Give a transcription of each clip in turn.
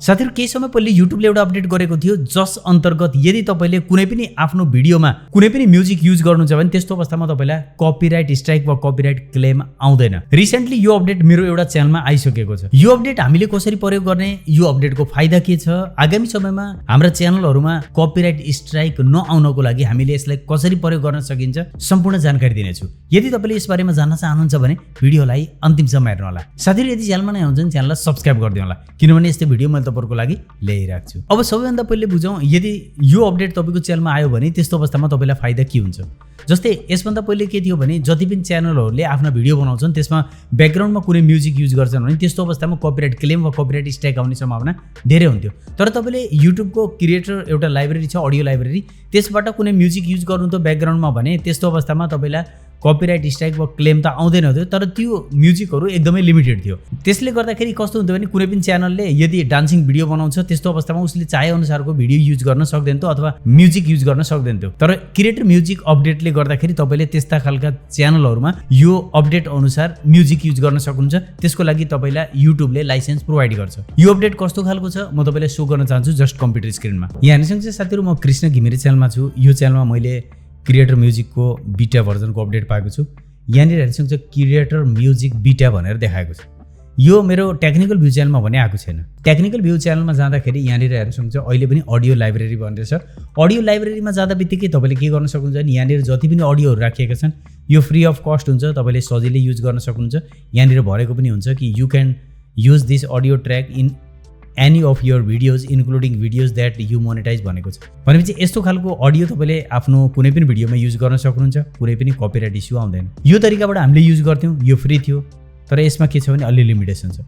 साथीहरु केही समय पहिले युट्युबले एउटा अपडेट गरेको थियो जस अन्तर्गत यदि तपाईले कुनै पनि आफ्नो भिडियोमा कुनै पनि म्युजिक युज गर्नुहुन्छ भने त्यस्तो अवस्थामा तपाईलाई कपिराइट स्ट्राइक वा कपिराइट क्लेम आउँदैन। रिसेन्टली यो अपडेट मेरो एउटा च्यानलमा आइसकेको छ। यो अपडेट हामीले कसरी प्रयोग गर्ने, यो अपडेटको फाइदा के छ, आगामी समयमा हाम्रा च्यानलहरुमा कपिराइट स्ट्राइक नआउनको लागि हामीले यसलाई कसरी प्रयोग गर्न सकिन्छ सम्पूर्ण जानकारी दिनेछु। यदि तपाईले यस बारेमा जान्न चाहनुहुन्छ भने भिडियोलाई अन्तिमसम्म हेर्नु होला। साथीहरु यदि च्यानलमा नयाँ हुनुहुन्छ भने च्यानललाई सब्स्क्राइब गरिदिनु होला किनभने यस्तो भिडियो मैले तपाईहरुको लागि ल्याइराख्छु छु। अब सबैभन्दा पहिले बुझौं यदि यो अपडेट तपाईको च्यानलमा आयो भने त्यस्तो अवस्थामा तपाईलाई फाइदा के हुन्छ। जस्तै यसभन्दा पहिले के थियो भने जति पनि च्यानलहरुले आफ्नो भिडियो बनाउँछन् त्यसमा ब्याकग्राउन्डमा कुनै म्युजिक युज गर्छन् भने त्यस्तो अवस्थामा कपिराइट क्लेम वा कपिराइट स्ट्राइक आउने सम्भावना धेरै हुन्थ्यो। तर तपाईले युट्युबको क्रिएटर एउटा लाइब्रेरी छ, अडियो लाइब्रेरी, त्यसबाट कुनै म्युजिक युज गर्नु त ब्याकग्राउन्डमा भने त्यस्तो अवस्थामा तपाईलाई कपिराइट स्ट्राइक वा क्लेम त आउँदैन थियो, तर त्यो म्युजिकहरु एकदमै लिमिटेड थियो। त्यसले गर्दाखेरि कस्तो हुन्थ्यो भने कुनै पनि च्यानलले यदि डान्सिङ भिडियो बनाउँछ त्यस्तो अवस्थामा उसले चाहे अनुसारको भिडियो युज गर्न सक्दैन थियो अथवा म्युजिक युज गर्न सक्दैन थियो। तर क्रिएटर म्युजिक अपडेटले गर्दाखेरि तपाईले त्यस्ता खालका च्यानलहरुमा यो अपडेट अनुसार म्युजिक युज गर्न सक्नुहुन्छ। त्यसको लागि तपाईलाई युट्युबले लाइसेन्स प्रोवाइड गर्छ। यो अपडेट कस्तो खालको छ म तपाईलाई शो गर्न चाहन्छु जस्ट कम्प्युटर स्क्रिनमा। यहाँ हेर्नुहुन्छ साथीहरु म कृष्ण घिमिरे च्यानलमा छु। यो च्यानलमा मैले क्रिएटर म्युजिकको बीटा भर्जनको अपडेट पाएको छु। यहाँनिर हेर्नुहुन्छ क्रिएटर म्युजिक बीटा भनेर देखाएको छ। यो मेरो टेक्निकल भ्यू च्यानलमा भने आएको छैन। टेक्निकल भ्यू च्यानलमा जाँदाखेरि यहाँनिर हेर्नुहुन्छ अहिले पनि अडियो लाइब्रेरी भनेर छ। अडियो लाइब्रेरीमा जाँदा बित्तिकै तपाईले के गर्न सक्नुहुन्छ भने यहाँनिर जति पनि अडियोहरु राखिएका छन् यो फ्री अफ कस्ट हुन्छ, तपाईले सजिलै युज गर्न सक्नुहुन्छ। यहाँनिर भरेको पनि हुन्छ कि you can use this audio track in any of your videos including videos that you monetize भनेको छ। भनेपछि यस्तो खालको अडियो तपाईले आफ्नो कुनै पनि भिडियोमा युज गर्न सक्नुहुन्छ, कुनै पनि कपिराइट इस्यु आउँदैन। यो तरिकाबाट हामीले युज गर्थ्यौं, यो फ्री थियो। तर यसमा के छ भने अलि लिमिटेसन छ।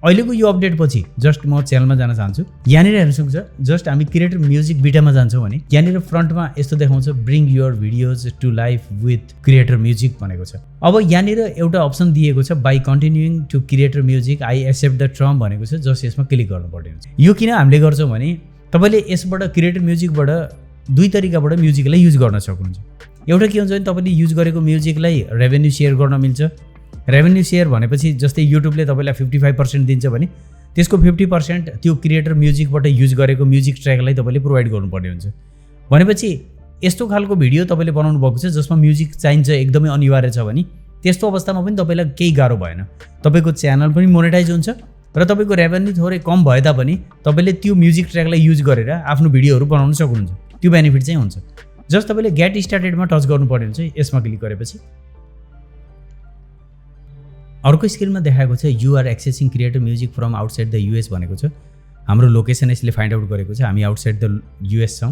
अहिलेको यो अपडेट पछि जस्ट म च्यानलमा जान चाहन्छु। यहाँनिर हेर्न सक्नुहुन्छ जस्ट हामी क्रिएटर म्युजिक बीटामा जान्छौं भने यहाँनिर फ्रन्टमा यस्तो देखाउँछ bring your videos to life with creator music भनेको छ। अब यहाँनिर एउटा अप्सन दिएको छ by continuing to creator music I accept the term भनेको छ। जस्ट यसमा क्लिक गर्नुपर्ने हुन्छ। यो किन हामीले गर्छौं भने तपाईले यसबाट क्रिएटर म्युजिकबाट दुई तरिकाबाट म्युजिकलाई युज गर्न सक्नुहुन्छ। एउटा के हुन्छ भने तपाईले युज गरेको म्युजिकलाई रेभेन्यू शेयर गर्न मिल्छ। रेभेन्यू शेयर भनेपछि जस्तै युट्युबले तपाईलाई 55% दिन्छ भने त्यसको 50% त्यो क्रिएटर म्युजिकबाट युज गरेको म्युजिक ट्र्याकलाई तपाईले प्रोवाइड गर्नुपर्ने हुन्छ। भनेपछि यस्तो खालको भिडियो तपाईले बनाउनु भएको छ जसमा म्युजिक चाहिन्छ, एकदमै अनिवार्य छ भने त्यस्तो अवस्थामा पनि तपाईलाई केही गाह्रो भएन। तपाईको च्यानल पनि मोनेटाइज हुन्छ र तपाईको रेभेन्यू थोरै कम भए तापनि तपाईले त्यो म्युजिक ट्र्याकलाई युज गरेर आफ्नो भिडियोहरु बनाउन सक्नुहुन्छ। त्यो बेनिफिट चाहिँ हुन्छ। जस्ट तपाईले गेट स्टार्टेडमा टच गर्नुपर्ने हुन्छ। यसमा क्लिक गरेपछि अर्को स्क्रिनमा देखाएको छ you are accessing creator music from outside the US भनेको छ। हाम्रो लोकेसन यसले फाइन्ड आउट गरेको छ, हामी आउटसाइड द युएस छौं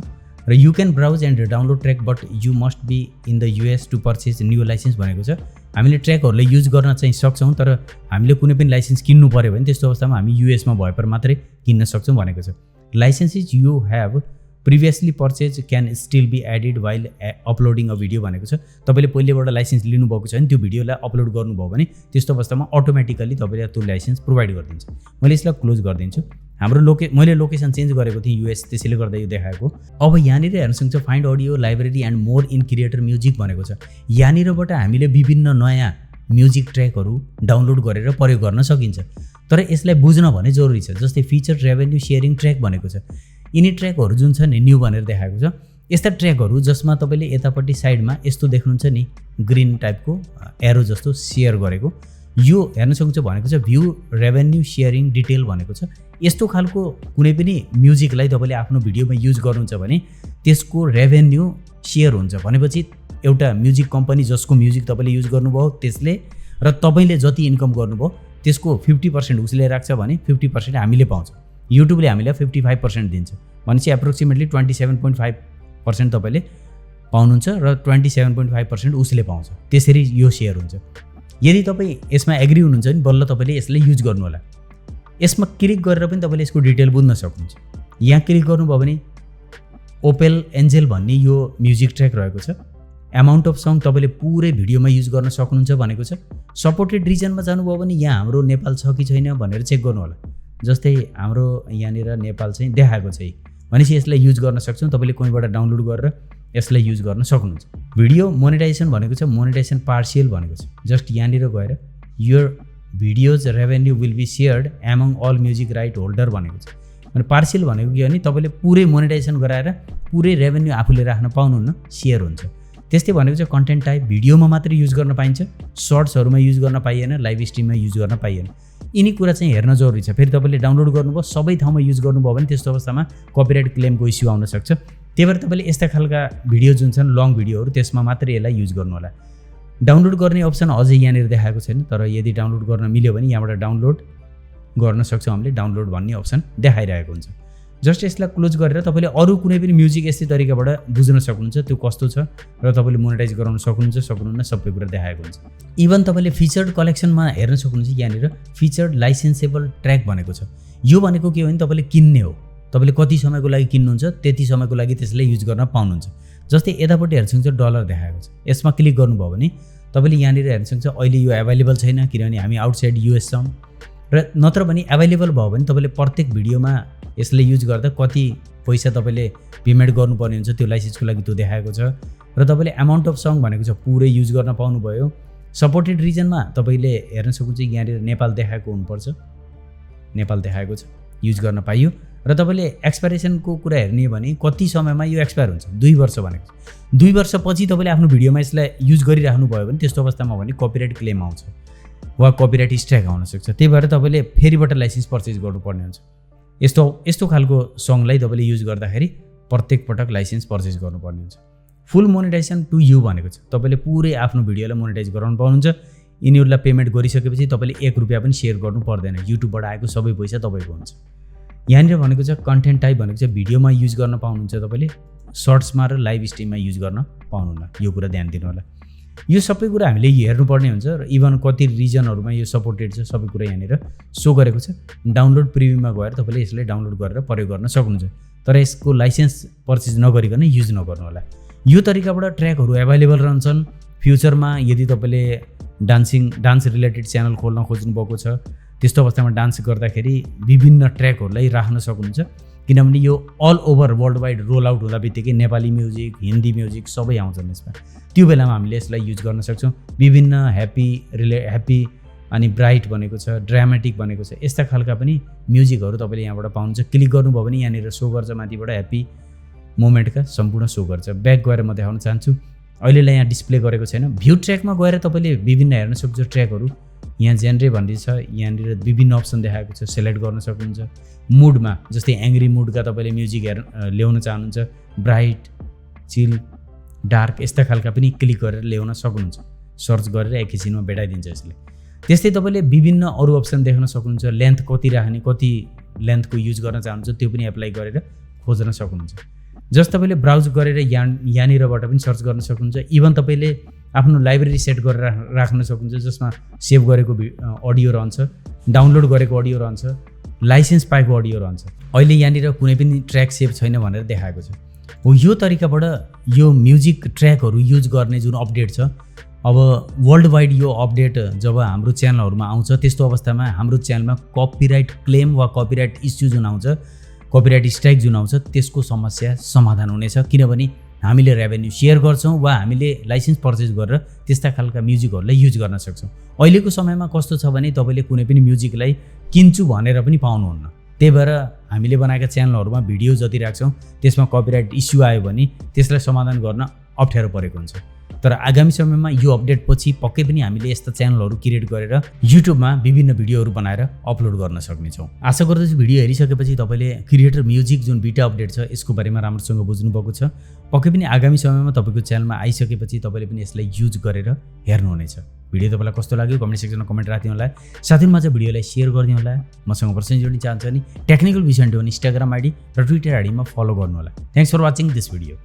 र you can browse and download track but you must be in the US to purchase new license भनेको छ। हामीले ट्र्याकहरुले युज गर्न चाहिँ सक्छौं तर हामीले कुनै पनि लाइसेन्स किन्नु पर्यो भने त्यस्तो अवस्थामा हामी युएसमा भए पर मात्रै किन्न सक्छौं भनेको छ। Licenses you have previously purchase can still be added while uploading a video भनेको छ। तपाईले पहिलेबाट लाइसेन्स लिनु भएको छ भने त्यो भिडियोलाई अपलोड गर्नुभयो भने त्यस्तो अवस्थामा अटोमेटिकली तपाईले त्यो लाइसेन्स प्रोवाइड गरिदिन्छ। मैले यसलाई क्लोज गरिदिन्छु। हाम्रो मैले लोकेसन चेन्ज गरेको थिएँ युएस, त्यसैले गर्दा यो देखाएको। अब यहाँनिर हेर्न सक्नुहुन्छ find audio library and more in creator music भनेको छ। यहाँनिरबाट हामीले विभिन्न नयाँ म्युजिक ट्र्याकहरु डाउनलोड गरेर प्रयोग गर्न सकिन्छ। तर यसलाई बुझ्न भने जरुरी छ। जस्तै फिचर रेभेन्यू शेयरिङ ट्र्याक भनेको छ। यिनी ट्र्याकहरु जुन छ नि न्यू भनेर देखाएको छ। यस्ता ट्र्याकहरु जसमा तपाईले यतापट्टि साइडमा यस्तो देख्नुहुन्छ नि ग्रीन टाइपको एरो जस्तो शेयर गरेको, यो हेर्न सक्नुहुन्छ भनेको छ भ्यू रेभेन्यू शेयरिङ डिटेल भनेको छ। यस्तो खालको कुनै पनि म्युजिकलाई तपाईले आफ्नो भिडियोमा युज गर्नुहुन्छ भने त्यसको रेभेन्यू शेयर हुन्छ। भनेपछि एउटा म्युजिक कम्पनी जसको म्युजिक तपाईले युज गर्नुभयो त्यसले र तपाईले जति इन्कम गर्नुभयो त्यसको 50% उसले राख्छ भने 50% हामीले पाउँछ। युट्युबले हामीलाई 55% दिन्छ भनेपछि एप्रोक्सिमेटली 27.5% तपाईले पाउनुहुन्छ र 27.5% उसले पाउँछ। त्यसरी यो शेयर हुन्छ। यदि तपाई यसमा एग्री हुनुहुन्छ भने बल्ल तपाईले यसलाई युज गर्नु होला। यसमा क्लिक गरेर पनि तपाईले यसको डिटेल बुझ्न सक्नुहुन्छ। यहाँ क्लिक गर्नुभयो भने ओपेल एन्जेल भन्ने यो म्युजिक ट्र्याक रहेको छ। अमाउन्ट अफ सङ तपाईले पुरै भिडियोमा युज गर्न सक्नुहुन्छ भनेको छ। सपोर्टेड रिजनमा जानुभयो भने यहाँ हाम्रो नेपाल छ कि छैन भनेर चेक गर्नु होला। जस्तै हाम्रो यहाँनिर नेपाल चाहिँ देखाएको छ भनेपछि यसलाई युज गर्न सक्छौं। तपाईले कोहीबाट डाउनलोड गरेर यसलाई युज गर्न सक्नुहुन्छ। भिडियो मोनेटाइजेसन भनेको छ, मोनेटाइजेसन पार्शियल भनेको छ। जस्ट यहाँनिर गएर your videos revenue will be shared among all music right holder भनेको छ। अनि पार्सियल भनेको के भने तपाईँले पुरै मोनेटाइजेसन गराएर पुरै रेभेन्यू आफूले राख्न पाउनुहुन्न, सेयर हुन्छ। त्यस्तै भनेको चाहिँ कन्टेन्ट टाइप भिडियोमा मात्रै युज गर्न पाइन्छ, सर्ट्सहरूमा युज गर्न पाइएन, लाइभ स्ट्रिममा युज गर्न पाइएन। यिनी कुरा चाहिँ हेर्न जरुरी छ। फेरि तपाईँले डाउनलोड गर्नुभयो, सबै ठाउँमा युज गर्नुभयो भने त्यस्तो अवस्थामा कपिराइट क्लेमको इस्यु आउन सक्छ। त्यही भएर तपाईँले यस्ता खालका भिडियो जुन छन् लङ भिडियोहरू त्यसमा मात्रै यसलाई युज गर्नु होला। डाउनलोड गर्ने अप्सन अझै यहाँनिर देखाएको छैन, तर यदि डाउनलोड गर्न मिल्यो भने यहाँबाट डाउनलोड गर्न सक्छौँ हामीले। डाउनलोड भन्ने अप्सन देखाइरहेको हुन्छ। जस्ट यसलाई क्लोज गरेर तपाईँले अरू कुनै पनि म्युजिक यस्तै तरिकाबाट बुझ्न सक्नुहुन्छ त्यो कस्तो छ र तपाईँले मोनेटाइज गराउन सक्नुहुन्न, सबै कुरा देखाएको हुन्छ। इभन तपाईँले फिचर्ड कलेक्सनमा हेर्न सक्नुहुन्छ, यहाँनिर फिचर्ड लाइसेन्सेबल ट्र्याक भनेको छ। यो भनेको के हो भने तपाईँले किन्ने हो, तपाईँले कति समयको लागि किन्नुहुन्छ त्यति समयको लागि त्यसलाई युज गर्न पाउनुहुन्छ। जस्तै यतापट्टि हेर्न सक्नुहुन्छ डलर देखाएको छ, यसमा क्लिक गर्नुभयो भने तपाईँले यहाँनिर हेर्न सक्नुहुन्छ अहिले यो एभाइलेबल छैन किनभने हामी आउटसाइड युएस छौँ, र नत्र भने एभाइलेबल भयो भने तपाईँले प्रत्येक भिडियोमा यसले युज गर्दा कति पैसा तपाईँले पेमेन्ट गर्नुपर्ने हुन्छ त्यो लाइसेन्सको लागि त्यो देखाएको छ। र तपाईँले एमाउन्ट अफ सङ भनेको छ पुरै युज गर्न पाउनुभयो। सपोर्टेड रिजनमा तपाईँले हेर्न सक्नुहुन्छ यहाँनिर नेपाल देखाएको हुनुपर्छ, नेपाल देखाएको छ, युज गर्न पाइयो। र तपाईँले एक्सपायरेसनको कुरा हेर्ने भने कति समयमा यो एक्सपायर हुन्छ, 2 वर्ष भनेको छ। 2 वर्षपछि तपाईँले आफ्नो भिडियोमा यसलाई युज गरिराख्नु भयो भने त्यस्तो अवस्थामा भने कपिराइट क्लेम आउँछ वा कपिराइट स्ट्राइक आउन सक्छ। त्यही भएर तपाईँले फेरिबाट लाइसेन्स पर्चेज गर्नुपर्ने हुन्छ। यस्तो खालको सङलाई तपाईँले युज गर्दाखेरि प्रत्येक पटक लाइसेन्स पर्चेज गर्नुपर्ने हुन्छ। फुल मोनेटाइजेसन टु यु भनेको छ, तपाईँले पुरै आफ्नो भिडियोलाई मोनेटाइज गराउनु पाउनुहुन्छ। यिनीहरूलाई पेमेन्ट गरिसकेपछि तपाईँले 1 रुपियाँ पनि सेयर गर्नु पर्दैन, युट्युबबाट आएको सबै पैसा तपाईँको हुन्छ। यहाँनिर भनेको छ कन्टेन्ट टाइप भनेको चाहिँ भिडियोमा युज गर्न पाउनुहुन्छ, तपाईँले सर्ट्समा र लाइभ स्ट्रिममा युज गर्न पाउनुहुन्न। यो कुरा ध्यान दिनु होला। यो सबै कुरा हामीले हेर्नुपर्ने हुन्छ र इभन कति रिजनहरूमा यो सपोर्टेड छ सबै कुरा यहाँनिर सो गरेको छ। डाउनलोड प्रिभ्यूमा गएर तपाईँले यसलाई डाउनलोड गरेर प्रयोग गर्न सक्नुहुन्छ, तर यसको लाइसेन्स पर्चेज नगरिकन युज नगर्नु होला। यो तरिकाबाट ट्र्याकहरू एभाइलेबल रहन्छन्। फ्युचरमा यदि तपाईँले डान्स रिलेटेड च्यानल खोल्न खोज्नु भएको छ त्यस्तो अवस्थामा डान्स गर्दाखेरि विभिन्न ट्र्याकहरूलाई राख्न सक्नुहुन्छ, किनभने यो all over world wide roll out हुँदा बित्तिकै नेपाली म्युजिक, हिन्दी म्युजिक सबै आउँछन् यसमा। त्यो बेलामा हामीले यसलाई युज गर्न सक्छौँ। विभिन्न ह्याप्पी अनि ब्राइट भनेको छ, ड्रामेटिक भनेको छ, यस्ता खालका पनि म्युजिकहरू तपाईँले यहाँबाट पाउनुहुन्छ। क्लिक गर्नुभयो भने यहाँनिर सो गर्छ, माथिबाट ह्याप्पी मोमेन्टका सम्पूर्ण सो गर्छ। ब्याक गएर म देखाउन चाहन्छु, अहिलेलाई यहाँ डिस्प्ले गरेको छैन। भ्यू ट्र्याकमा गएर तपाईँले विभिन्न हेर्न सक्नुहुन्छ ट्र्याकहरू। यहाँ जेनरे भन्ने छ, यहाँनिर विभिन्न अप्सन देखाएको छ, सेलेक्ट गर्न सक्नुहुन्छ। मुडमा जस्तै एङ्ग्री मुडका तपाईँले म्युजिक ल्याउन चाहनुहुन्छ, ब्राइट, चिल, डार्क यस्ता खालका पनि क्लिक गरेर ल्याउन सक्नुहुन्छ। सर्च गरेर एकैछिनमा भेटाइदिन्छ यसले। त्यस्तै तपाईँले विभिन्न अरू अप्सन देख्न सक्नुहुन्छ। लेन्थ कति राख्ने, कति लेन्थको युज गर्न चाहनुहुन्छ त्यो पनि एप्लाई गरेर खोज्न सक्नुहुन्छ। जस्ट तपाईँले ब्राउज गरेर यहाँनिरबाट पनि सर्च गर्न सक्नुहुन्छ। इभन तपाईँले आफ्नो लाइब्रेरी सेट गरेर राख्न सक्नुहुन्छ जसमा सेभ गरेको अडियो रहन्छ, डाउनलोड गरेको अडियो रहन्छ, लाइसेन्स पाएको अडियो रहन्छ। अहिले यहाँनिर कुनै पनि ट्र्याक सेभ छैन भनेर देखाएको छ। हो यो तरिकाबाट यो म्युजिक ट्र्याकहरू युज गर्ने जुन अपडेट छ, अब वर्ल्ड वाइड यो अपडेट जब हाम्रो च्यानलहरूमा आउँछ त्यस्तो अवस्थामा हाम्रो च्यानलमा कपिराइट क्लेम वा कपिराइट इस्यु जुन आउँछ, कपिराइट स्ट्राइक जुन आउँछ त्यसको समस्या समाधान हुनेछ। किनभने हामीले रेभेन्यू सेयर गर्छौँ वा हामीले लाइसेन्स पर्चेज गरेर त्यस्ता खालका म्युजिकहरूलाई युज गर्न सक्छौँ। अहिलेको समयमा कस्तो छ भने तपाईँले कुनै पनि म्युजिकलाई किन्छु भनेर पनि पाउनुहुन्न। त्यही भएर हामीले बनाएका च्यानलहरूमा भिडियो जति राख्छौँ त्यसमा कपिराइट इस्यु आयो भने त्यसलाई समाधान गर्न अप्ठ्यारो परेको हुन्छ। तर आगामी समयमा यो अपडेट पछि पक्कै पनि हामीले यस्ता च्यानलहरू क्रिएट गरेर युट्युबमा विभिन्न भिडियोहरू बनाएर अपलोड गर्न सक्नेछौँ। आशा गर्दछु भिडियो हेरिसकेपछि तपाईँले क्रिएटर म्युजिक जुन बिटा अपडेट छ यसको बारेमा राम्रोसँग बुझ्नुभएको छ। पक्कै पनि आगामी समयमा तपाईँको च्यानलमा आइसकेपछि तपाईँले पनि यसलाई युज गरेर हेर्नुहुनेछ। भिडियो तपाईँलाई कस्तो लाग्यो कमेन्ट सेक्सनमा कमेन्ट राख्दिनु होला। साथीहरूमा चाहिँ भिडियोलाई सेयर गरिदिनु होला। मसँग पर्सनली जोड्न चाहन्छ भने टेक्निकल विषय भने इन्स्टाग्राम आइडी र ट्विटर आइडीमा फलो गर्नु होला। Thanks for watching this video.